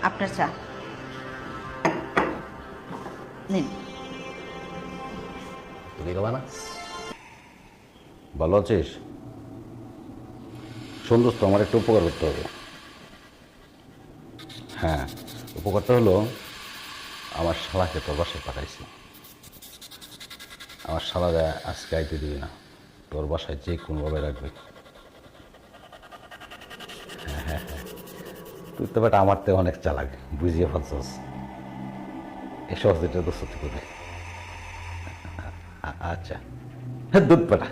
আপনার চা নিন। তুমি খাবা না? ভালো আছিস? শোন দোস্ত, আমার একটু উপকার করতে হবে। হ্যাঁ, উপকারটা হলো আমার শালাকে তোর বাসায় পাঠাইছি। আমার শালারা আজকে আইতে দিবি না, তোর বাসায় যে কোনোভাবে রাখবে। হ্যাঁ হ্যাঁ হ্যাঁ, তুই তো বেটা আমার থেকে অনেক চালাক, বুঝিয়ে পারছস। এই সহজটা দোস্ত তুই করবি। আচ্ছা হ্যাঁ, দুধ বেটা,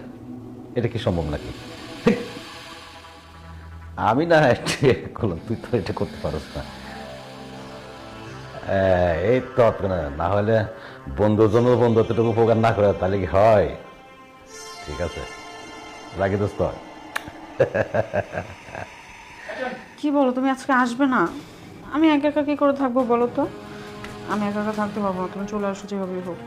এটা কি সম্ভব নাকি? আমি না করলাম, তুই তো এটা করতে পারস না। এই তো না হলে বন্ধুর জন্য বন্ধু এতটুকু উপকার না করে তাহলে কি হয়? ঠিক আছে, রাখি দোস্ত। কি বলো, তুমি আজকে আসবে না? আমি একা একা কি করে থাকবো বলো তো? আমি একা একা থাকতে পারবো না, তুমি চলে আসো যেভাবেই হোক।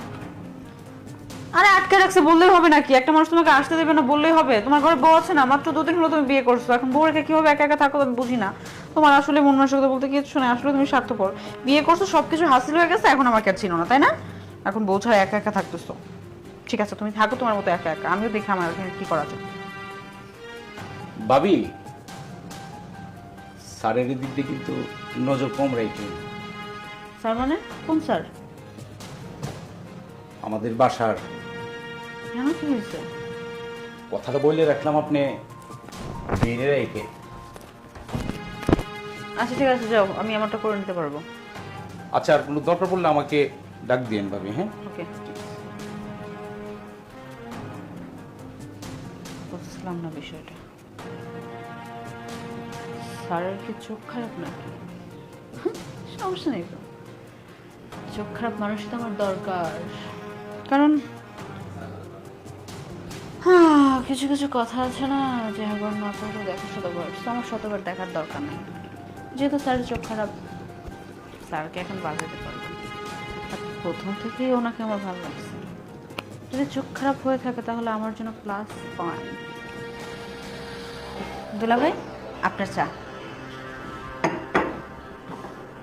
আরে আটকে রাখছে বললেই হবে নাকি? একটা মানুষ তোমাকে আসতে দেবে না বললেই হবে? তোমার ঘরে বউ আছে না, মাত্র 2 দিন হলো তুমি বিয়ে করছো, এখন বউ রেখে কিভাবে একা একা থাকো আমি বুঝি না। তোমার আসলে মন মানসিকতা বলতে কিছু শোনে, আসলে তুমি স্বার্থপর। বিয়ে করছো, সবকিছু হাসিল হয়ে গেছে, এখন আমাকে আর চিনো না, তাই না? এখন বউ ছাড়া একা একা থাকতেছো। ঠিক আছে, তুমি থাকো তোমার মতো একা একা, আমিও দেখি আমার এখানে কি করা যায়। ভাবি, স্যারের দিক দিয়ে কিন্তু নজর কম রাখি। স্যার মানে কোন স্যার? আমাদের বাসার কেন, কি হয়েছে? কথাটা বলে রাখলাম, আপনি মেনে রেখে। আচ্ছা ঠিক আছে, যাও, আমি আমারটা করে নিতে পারবো। আচ্ছা, আর কোনো দরকার পড়লে আমাকে ডাক দিয়েন ভাবি। হ্যাঁ, ওকে, বুঝলাম না বিষয়টা। স্যারের কি চোখ খারাপ নাকি? সমস্যা নেই তো, চোখ খারাপ মানুষ তো আমার দরকার। কারণ কিছু কিছু কথা আছে না, যে একবার না করলে দেখো শতবার, তো আমার শতবার দেখার দরকার নেই। যেহেতু স্যারের চোখ খারাপ, স্যারকে এখন বাজাতে পারবো। আর প্রথম থেকেই ওনাকে আমার ভালো লাগছে। যদি চোখ খারাপ হয়ে থাকে তাহলে আমার জন্য প্লাস পয়েন্ট। দুলা ভাই, আপনার চা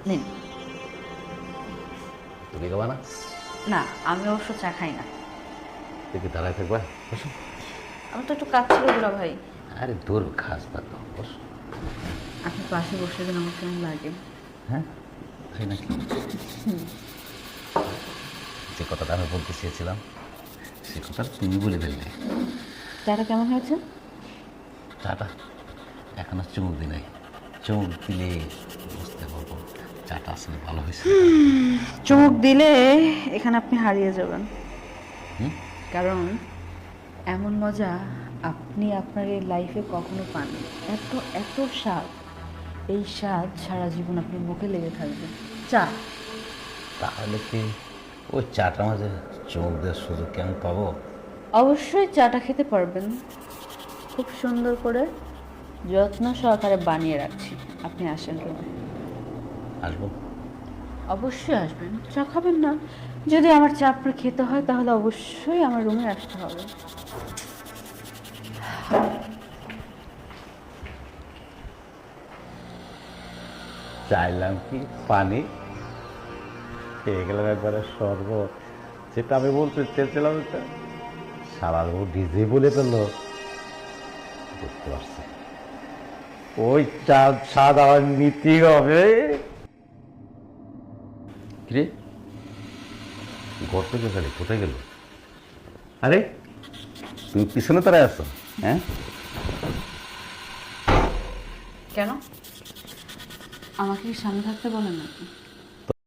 নিন। তুমি খাবা না? না, আমি অবশ্য চা খাই না। তুই কি দাঁড়ায় থাকবা? বসো। আমার তো একটু কাজ ছিল দুলা ভাই। আরে দূর খাস না তো, বস। আপনি পাশে বসে দিন, আমার কেমন লাগে। হ্যাঁ, তাই নাকি? যে কথাটা আমি বলতে চেয়েছিলাম সে কথা তুমি বলে ফেললে। চাটা কেমন হয়েছে? চাটা এখন আর চুমুক দি নাই, চুমুক দিলে বুঝতে পারবো চাটা আসলে ভালো হয়েছে। চোখ দিলে এখানে আপনি হারিয়ে যাবেন। হুম? কারণ এমন মজা আপনি আপনার এই লাইফে কখনো পাননি। এত এত স্বাদ, এই স্বাদ সারা জীবন আপনি মুখে লেগে থাকবে। চা তাহলে কি ওই চাটা মাঝে চুমুক দেওয়ার সুযোগ কেমন পাবো? অবশ্যই চাটা খেতে পারবেন, খুব সুন্দর করে যত্ন সহকারে বানিয়ে রাখছি। আপনি আসেন রুমে। আসবো? অবশ্যই আসবেন। চা খাবেন না? যদি আমার চা আপনার খেতে হয় তাহলে অবশ্যই আমার রুমে আসতে হবে। চাইলাম কি পানি, খেয়ে গেলাম একবারে শরবত। যেটা আমি বলতে চেয়েছিলাম সারা ডিজে বলে ফেললো। বুঝতে পারছি ওই চাঁদ স্বাদ আমার নীতি হবে। কিরে, ঘর থেকে গেলে কোথায় গেল? আরে তুমি পিছনে তারা আছো? হ্যাঁ, কেন, আমাকে কি সামনে থাকতে বলেন নাকি?